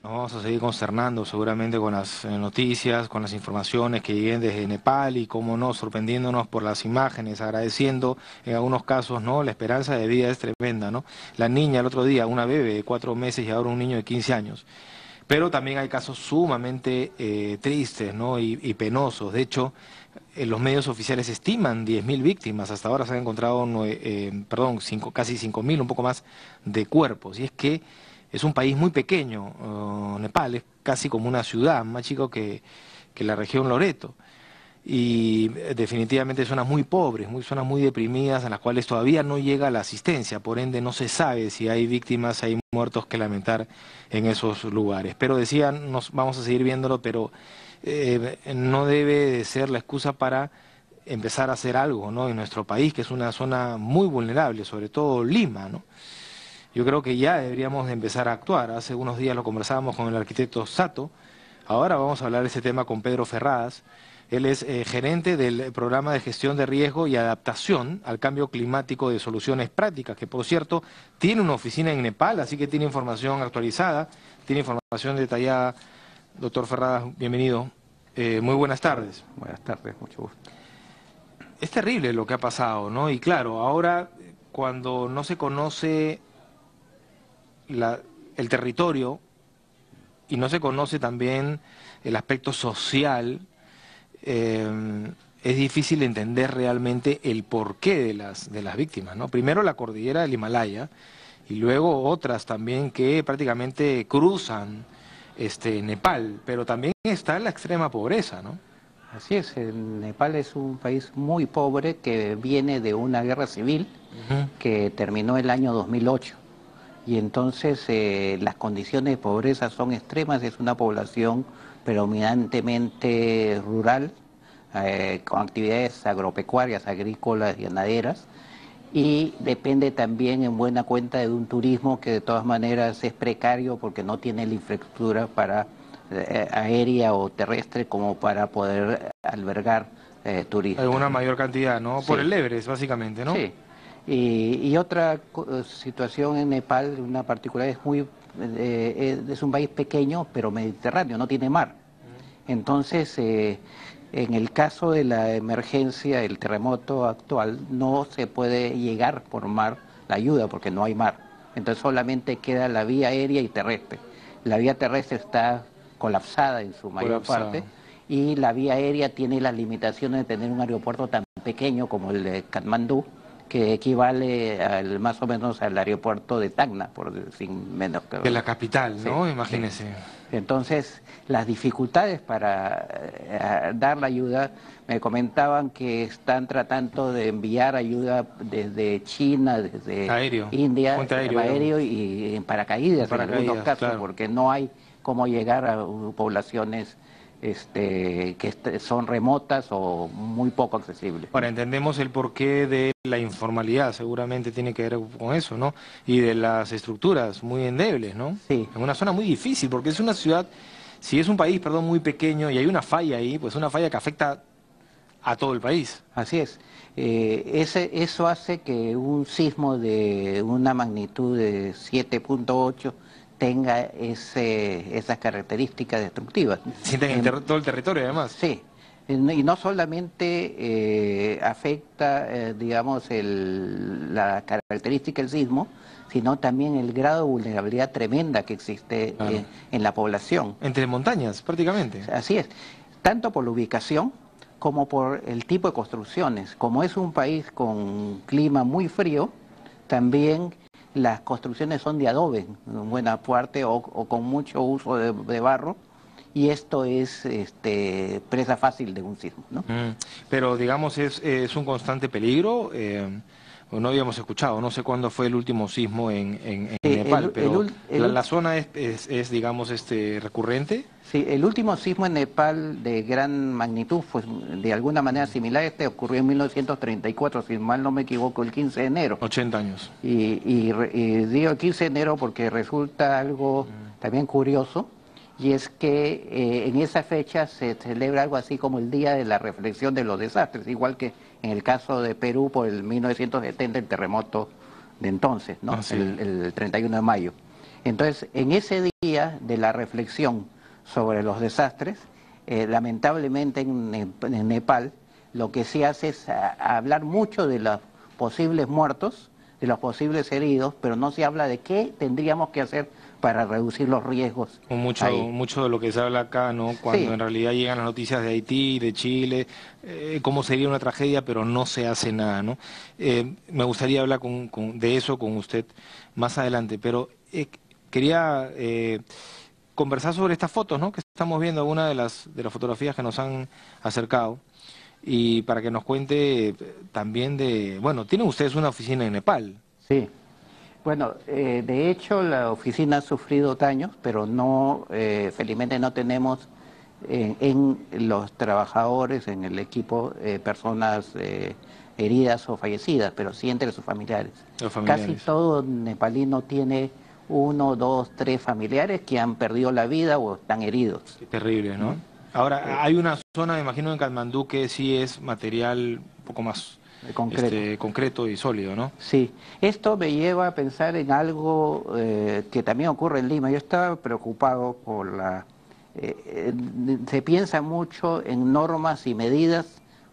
Nos vamos a seguir consternando seguramente con las noticias, con las informaciones que lleguen desde Nepal y, cómo no, sorprendiéndonos por las imágenes, agradeciendo en algunos casos, ¿no? La esperanza de vida es tremenda, ¿no? La niña el otro día, una bebé de 4 meses y ahora un niño de 15 años. Pero también hay casos sumamente tristes, ¿no? y penosos. De hecho, los medios oficiales estiman 10.000 víctimas. Hasta ahora se han encontrado, casi 5.000, un poco más, de cuerpos. Y es que es un país muy pequeño. Nepal es casi como una ciudad, más chico que la región Loreto. Y definitivamente zonas muy pobres, zonas muy deprimidas, en las cuales todavía no llega la asistencia. Por ende, no se sabe si hay víctimas, hay muertos que lamentar en esos lugares. Pero decía, nos vamos a seguir viéndolo, pero no debe de ser la excusa para empezar a hacer algo, ¿no? En nuestro país, que es una zona muy vulnerable, sobre todo Lima, ¿no? Yo creo que ya deberíamos de empezar a actuar. Hace unos días lo conversábamos con el arquitecto Sato. Ahora vamos a hablar de ese tema con Pedro Ferradas. Él es gerente del programa de gestión de riesgo y adaptación al cambio climático de soluciones prácticas, que por cierto tiene una oficina en Nepal, así que tiene información actualizada, tiene información detallada. Doctor Ferradas, bienvenido. Muy buenas tardes. Buenas tardes, mucho gusto. Es terrible lo que ha pasado, ¿no? Y claro, ahora cuando no se conoce el territorio y no se conoce también el aspecto social, es difícil entender realmente el porqué de las víctimas, ¿no? Primero la cordillera del Himalaya y luego otras también que prácticamente cruzan Nepal, pero también está la extrema pobreza, ¿no? Así es, el Nepal es un país muy pobre que viene de una guerra civil Ujú. que terminó el año 2008. Y entonces las condiciones de pobreza son extremas, es una población predominantemente rural, con actividades agropecuarias, agrícolas y ganaderas, y depende también en buena cuenta de un turismo que de todas maneras es precario porque no tiene la infraestructura para aérea o terrestre como para poder albergar Hay turistas. una mayor cantidad, ¿no? Por Sí, el Everest, básicamente, ¿no? sí. Y otra situación en Nepal, una particular, es un país pequeño pero mediterráneo, no tiene mar. Entonces, en el caso de la emergencia, el terremoto actual, no se puede llegar por mar la ayuda porque no hay mar. Entonces solamente queda la vía aérea y terrestre. La vía terrestre está colapsada en su mayor parte Colapsado. y la vía aérea tiene las limitaciones de tener un aeropuerto tan pequeño como el de Katmandú, que equivale más o menos al aeropuerto de Tacna, por decir menos. De la capital, Sí, ¿no? sí. Imagínese. Entonces, las dificultades para dar la ayuda, me comentaban que están tratando de enviar ayuda desde China, desde Aéreo, India, puente aéreo, aéreo digamos. y en En paracaídas en algunos paracaídas, casos, claro. porque no hay cómo llegar a poblaciones son remotas o muy poco accesibles. Ahora entendemos el porqué de la informalidad, seguramente tiene que ver con eso, ¿no? Y de las estructuras muy endebles, ¿no? Sí. En una zona muy difícil, porque es una ciudad, si es un país, perdón, muy pequeño y hay una falla ahí, pues una falla que afecta a todo el país. Así es. Eso hace que un sismo de una magnitud de 7.8 tenga esas características destructivas. Sienten todo el territorio, además. Sí, y no solamente afecta, digamos, la característica del sismo, sino también el grado de vulnerabilidad tremenda que existe Claro. en la población. Entre montañas, prácticamente. Así es, tanto por la ubicación como por el tipo de construcciones. Como es un país con clima muy frío, también las construcciones son de adobe, en buena parte, o con mucho uso de barro, y esto es presa fácil de un sismo, ¿no? Pero digamos, es un constante peligro. No habíamos escuchado, no sé cuándo fue el último sismo en Sí, Nepal, pero la zona digamos, recurrente. sí, el último sismo en Nepal de gran magnitud, pues de alguna manera similar, ocurrió en 1934, si mal no me equivoco, el 15 de enero. 80 años. Y digo el 15 de enero porque resulta algo también curioso, y es que en esa fecha se celebra algo así como el Día de la Reflexión de los Desastres, igual que en el caso de Perú por el 1970, el terremoto de entonces, ¿no? Ah, sí. El 31 de mayo. Entonces, en ese día de la reflexión sobre los desastres, lamentablemente en Nepal, lo que se hace es hablar mucho de los posibles muertos, de los posibles heridos, pero no se habla de qué tendríamos que hacer para reducir los riesgos ahí. Mucho de lo que se habla acá, ¿no? Cuando Sí, en realidad llegan las noticias de Haití, de Chile, cómo sería una tragedia, pero no se hace nada, ¿no? Me gustaría hablar de eso con usted más adelante, pero quería conversar sobre estas fotos, ¿no? Que estamos viendo, algunas de las fotografías que nos han acercado, y para que nos cuente también de, bueno, tienen ustedes una oficina en Nepal. sí. Bueno, de hecho la oficina ha sufrido daños, pero no, felizmente no tenemos en los trabajadores, en el equipo, personas heridas o fallecidas, pero sí entre sus familiares. Los Casi familiares. todo nepalino tiene uno, dos, tres familiares que han perdido la vida o están heridos, Qué terrible, ¿no? ¿no? Ahora, hay una zona, me imagino, en Katmandú que sí es material un poco más Concreto. concreto y sólido, ¿no? Sí, esto me lleva a pensar en algo que también ocurre en Lima. Yo estaba preocupado por se piensa mucho en normas y medidas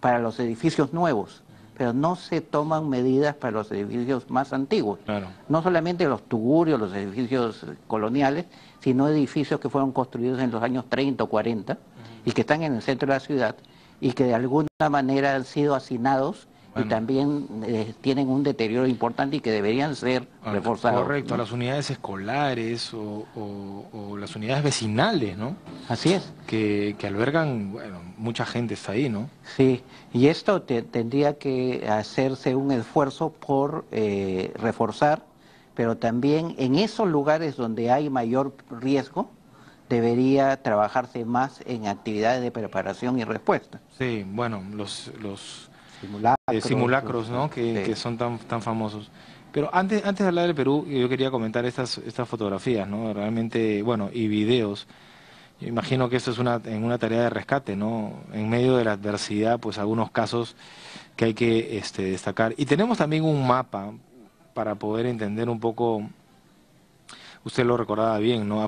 para los edificios nuevos, pero no se toman medidas para los edificios más antiguos. Claro. No solamente los tugurios, los edificios coloniales, sino edificios que fueron construidos en los años 30 o 40 y que están en el centro de la ciudad y que de alguna manera han sido hacinados y Bueno, también tienen un deterioro importante y que deberían ser reforzados, correcto, a ¿no? las unidades escolares o las unidades vecinales, ¿no? Así es, Que albergan, bueno, mucha gente está ahí, ¿no? sí. Y esto tendría que hacerse un esfuerzo por reforzar, pero también en esos lugares donde hay mayor riesgo, debería trabajarse más en actividades de preparación y respuesta. Sí, bueno, los Simulacros, simulacros, ¿no? Que sí. son tan famosos. Pero antes de hablar del Perú, yo quería comentar estas fotografías, ¿no? Realmente, bueno, y videos. Yo imagino que esto es en una tarea de rescate, ¿no? En medio de la adversidad, pues algunos casos que hay que destacar. Y tenemos también un mapa para poder entender un poco, usted lo recordaba bien, ¿no?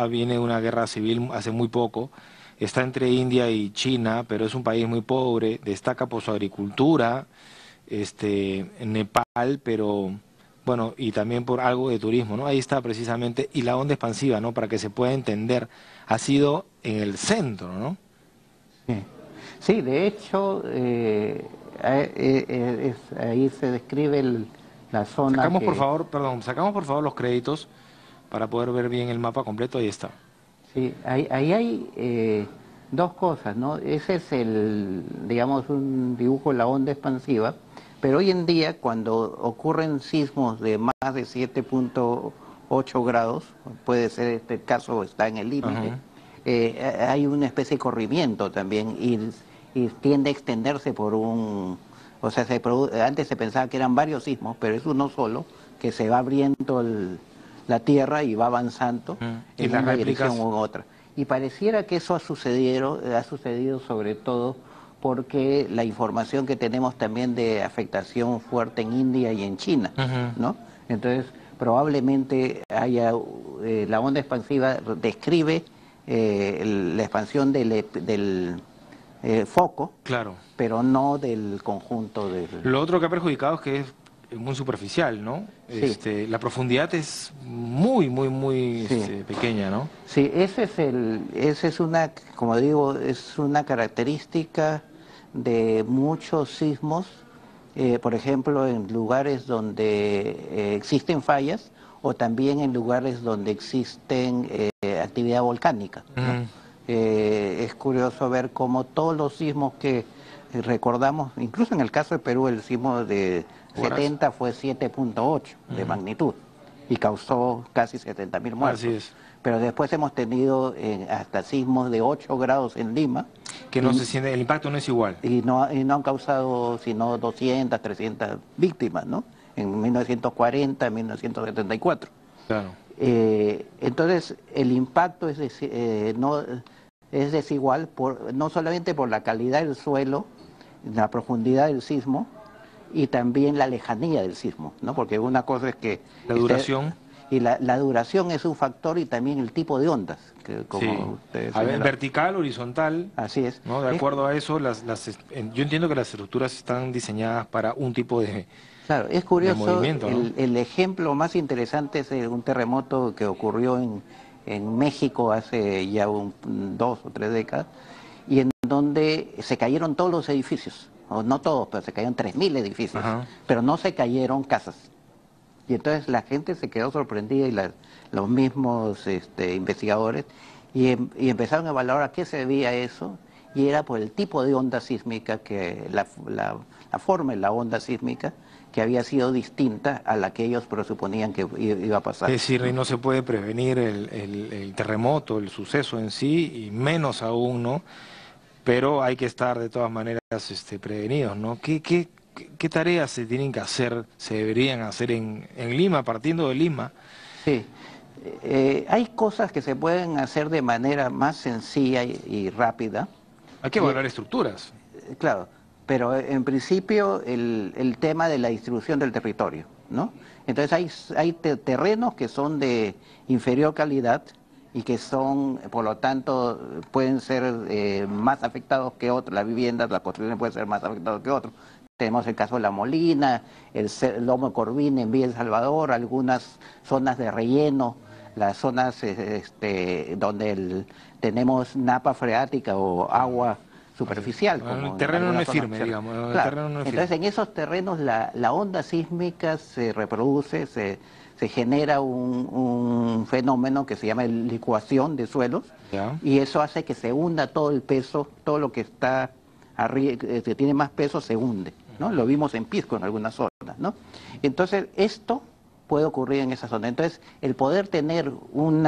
Viene una guerra civil hace muy poco, está entre India y China, pero es un país muy pobre, destaca por su agricultura, Nepal, pero bueno, y también por algo de turismo, ¿no? Ahí está precisamente, y la onda expansiva, ¿no? Para que se pueda entender, ha sido en el centro, ¿no? Sí, sí, de hecho, ahí se describe la zona Sacamos por que, favor, perdón, sacamos por favor los créditos para poder ver bien el mapa completo, ahí está. sí, ahí hay dos cosas, ¿no? Ese es digamos, un dibujo de la onda expansiva, pero hoy en día cuando ocurren sismos de más de 7.8 grados, puede ser este caso, está en el límite, Ajá. hay una especie de corrimiento también y tiende a extenderse por o sea, antes se pensaba que eran varios sismos, pero es uno solo, que se va abriendo la Tierra y va avanzando Y en las una dirección réplicas, u otra. Y pareciera que eso ha sucedido sobre todo porque la información que tenemos también de afectación fuerte en India y en China, ujú, ¿no? Entonces, probablemente la onda expansiva describe la expansión del foco, claro. pero no del conjunto del... Lo otro que ha perjudicado es que es muy superficial, ¿no? Sí, La profundidad es muy sí. pequeña, ¿no? Sí, ese es una, como digo, es una característica de muchos sismos, por ejemplo, en lugares donde existen fallas o también en lugares donde existen actividad volcánica, ¿no? Ujú. Es curioso ver cómo todos los sismos que recordamos, incluso en el caso de Perú, el sismo de Huaraz. 70 fue 7.8 de Ujú. magnitud y causó casi 70.000 Así muertos. es. Pero después hemos tenido hasta sismos de 8 grados en Lima Que no se y, siente, el impacto no es igual. y no han causado sino 200, 300 víctimas, ¿no? En 1940, en 1974. Claro. Entonces, el impacto no, es desigual no solamente por la calidad del suelo, la profundidad del sismo y también la lejanía del sismo, ¿no? Porque una cosa es que La esté, duración. Y la duración es un factor y también el tipo de ondas, que como Sí. ustedes A ver, señalaron. vertical, horizontal, Así es. ¿no? De acuerdo a eso, yo entiendo que las estructuras están diseñadas para un tipo Claro, es de curioso, movimiento, ¿no? el ejemplo más interesante es un terremoto que ocurrió en México hace ya 2 o 3 décadas, y en donde se cayeron todos los edificios, o no todos, pero se cayeron 3.000 edificios, Ajá. pero no se cayeron casas. Y entonces la gente se quedó sorprendida y los mismos investigadores y empezaron a evaluar a qué se debía eso, y era por el tipo de onda sísmica, que la forma de la onda sísmica que había sido distinta a la que ellos presuponían que iba a Es pasar. decir, y no se puede prevenir el terremoto, el suceso en sí, y menos aún, ¿no? Pero hay que estar de todas maneras prevenidos, ¿no? ¿Qué tareas se tienen que hacer, se deberían hacer en Lima, partiendo de Lima? Sí, hay cosas que se pueden hacer de manera más sencilla y rápida. Hay que Y, evaluar estructuras. claro, pero en principio el tema de la distribución del territorio, ¿no? Entonces hay terrenos que son de inferior calidad y que son, por lo tanto, pueden ser más afectados que otros. Las viviendas, las construcciones pueden ser más afectados que otros. Tenemos el caso de La Molina, el Lomo de Corvina en Villa El Salvador, algunas zonas de relleno, las zonas donde tenemos napa freática o agua superficial, Bueno, el como en terreno no algunas es zonas. firme, digamos, el Claro, terreno no es entonces firme. en esos terrenos la onda sísmica se reproduce, se genera un fenómeno que se llama licuación de suelos, ¿Ya? y eso hace que se hunda todo el peso, todo lo que está arriba, que tiene más peso se hunde, ¿no? Lo vimos en Pisco en algunas zonas, ¿no? Entonces esto puede ocurrir en esa zona. Entonces el poder tener un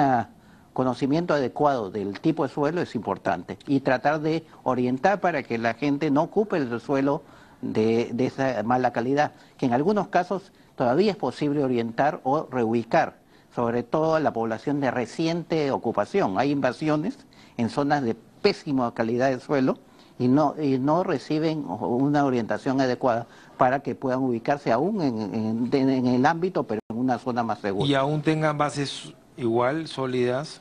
conocimiento adecuado del tipo de suelo es importante, y tratar de orientar para que la gente no ocupe el suelo de esa mala calidad, que en algunos casos todavía es posible orientar o reubicar, sobre todo a la población de reciente ocupación. Hay invasiones en zonas de pésima calidad de suelo y no reciben una orientación adecuada para que puedan ubicarse aún en el ámbito, pero en una zona más segura. Y aún tengan bases igual sólidas,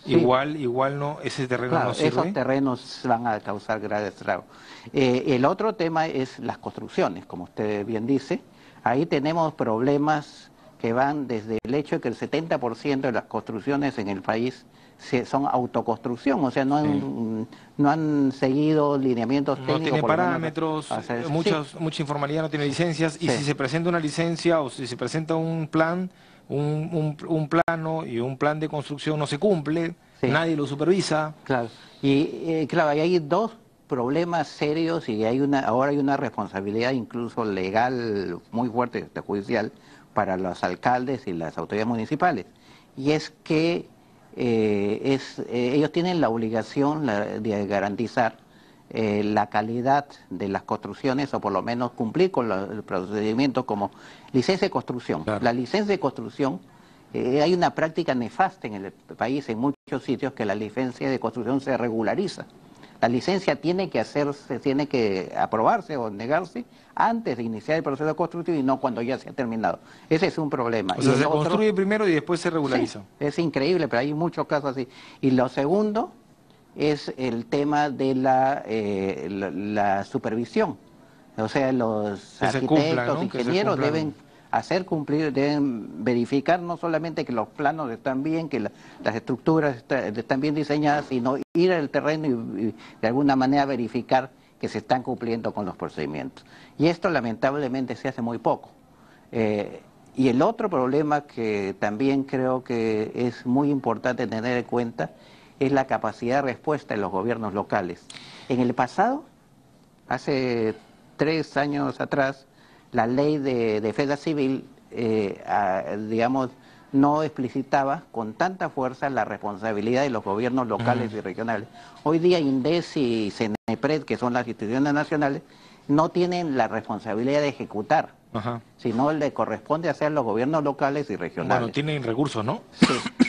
Sí, igual no, ese terreno no claro, esos sirve. terrenos van a causar graves estragos. El otro tema es las construcciones, como usted bien dice. Ahí tenemos problemas que van desde el hecho de que el 70% de las construcciones en el país son autoconstrucción, o sea, Sí. no han seguido lineamientos No técnicos, tiene por lo menos. parámetros, Sí, mucha informalidad, no tiene licencias, y sí, si se presenta una licencia o si se presenta un plan, un plano y un plan de construcción no se cumple, sí. nadie lo supervisa. Claro, y claro, ahí hay dos problemas serios, y ahora hay una responsabilidad incluso legal muy fuerte, judicial, para los alcaldes y las autoridades municipales. Y es que ellos tienen la obligación de garantizar la calidad de las construcciones, o por lo menos cumplir con los procedimientos como licencia de construcción. Claro. La licencia de construcción, hay una práctica nefasta en el país, en muchos sitios, que la licencia de construcción se regulariza. La licencia tiene que aprobarse o negarse antes de iniciar el proceso constructivo, y no cuando ya se ha terminado. Ese es un problema. O Y sea, el se otro, construye primero y después se sí, regulariza. es increíble, pero hay muchos casos así. Y lo segundo es el tema de la supervisión. O sea, los Que se cumpla, arquitectos, ¿no? Que se ingenieros deben cumplan. hacer cumplir, deben verificar no solamente que los planos están bien, que las estructuras están bien diseñadas, sino ir al terreno y de alguna manera verificar que se están cumpliendo con los procedimientos. Y esto lamentablemente se hace muy poco. Y el otro problema que también creo que es muy importante tener en cuenta es la capacidad de respuesta de los gobiernos locales. En el pasado, hace 3 años atrás, la ley de defensa civil, digamos, no explicitaba con tanta fuerza la responsabilidad de los gobiernos locales y regionales. Hoy día INDES y CENEPRED, que son las instituciones nacionales, no tienen la responsabilidad de ejecutar, Ajá. sino le corresponde hacer a los gobiernos locales y regionales. Bueno, tienen recursos, ¿no? Sí.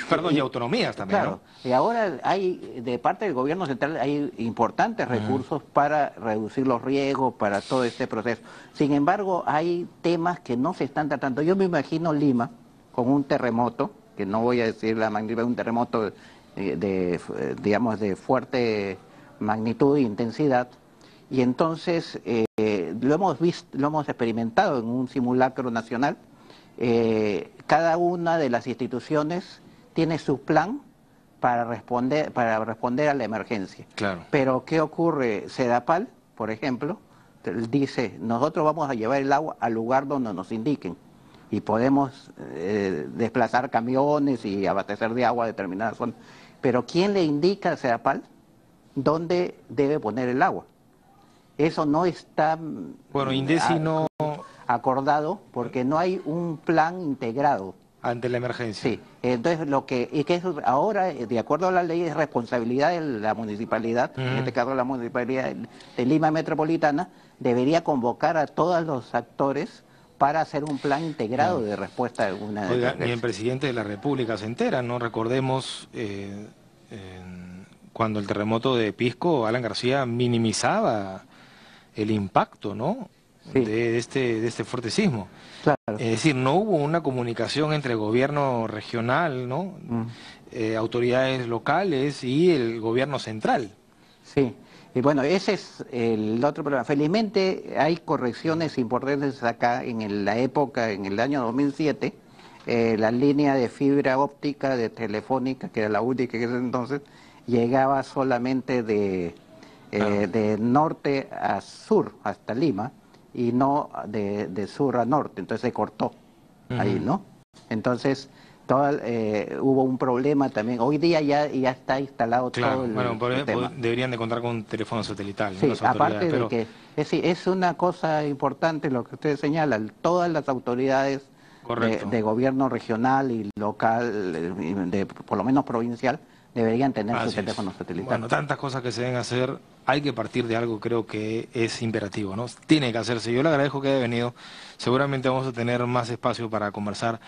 Perdón, y autonomías también, Claro, ¿no? y ahora de parte del gobierno central, hay importantes recursos para reducir los riesgos, para todo este proceso. Sin embargo, hay temas que no se están tratando. Yo me imagino Lima, con un terremoto, que no voy a decir la magnitud de un terremoto digamos, de fuerte magnitud e intensidad, y entonces lo hemos visto, lo hemos experimentado en un simulacro nacional. Cada una de las instituciones tiene su plan para responder a la emergencia. Claro. Pero ¿qué ocurre? Sedapal, por ejemplo, dice, nosotros vamos a llevar el agua al lugar donde nos indiquen y podemos desplazar camiones y abastecer de agua a determinadas zonas. Pero ¿quién le indica a Sedapal dónde debe poner el agua? Eso no está acordado porque no hay un plan integrado. Ante la emergencia. Sí, entonces ahora, de acuerdo a la ley, es responsabilidad de la municipalidad, en este caso la municipalidad de Lima Metropolitana, debería convocar a todos los actores para hacer un plan integrado de respuesta a una emergencia. Ni el presidente de la República se entera, ¿no? Recordemos cuando el terremoto de Pisco, Alan García minimizaba el impacto, ¿no? Sí. de este fuerte sismo. Claro. Es decir, no hubo una comunicación entre el gobierno regional, ¿no? Autoridades locales y el gobierno central. Sí, y bueno, ese es el otro problema. Felizmente hay correcciones importantes acá en la época, en el año 2007, la línea de fibra óptica de Telefónica, que era la única que entonces, llegaba solamente de norte a sur, hasta Lima, y no de sur a norte, entonces se cortó ahí, ¿no? Entonces hubo un problema también. Hoy día ya está instalado todo el sistema. Deberían de contar con un teléfono satelital. Sí, ¿no? aparte de que es una cosa importante lo que ustedes señalan, todas las autoridades de gobierno regional y local, por lo menos provincial, deberían tener su teléfono satelital. Bueno, tantas cosas que se deben hacer, hay que partir de algo, creo que es imperativo, ¿no? Tiene que hacerse. Yo le agradezco que haya venido. Seguramente vamos a tener más espacio para conversar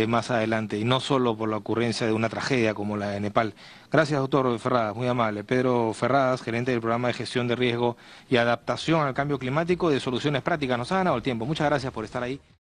más adelante, y no solo por la ocurrencia de una tragedia como la de Nepal. Gracias, doctor Ferradas, muy amable. Pedro Ferradas, gerente del programa de gestión de riesgo y adaptación al cambio climático de Soluciones Prácticas. Nos ha ganado el tiempo. Muchas gracias por estar ahí.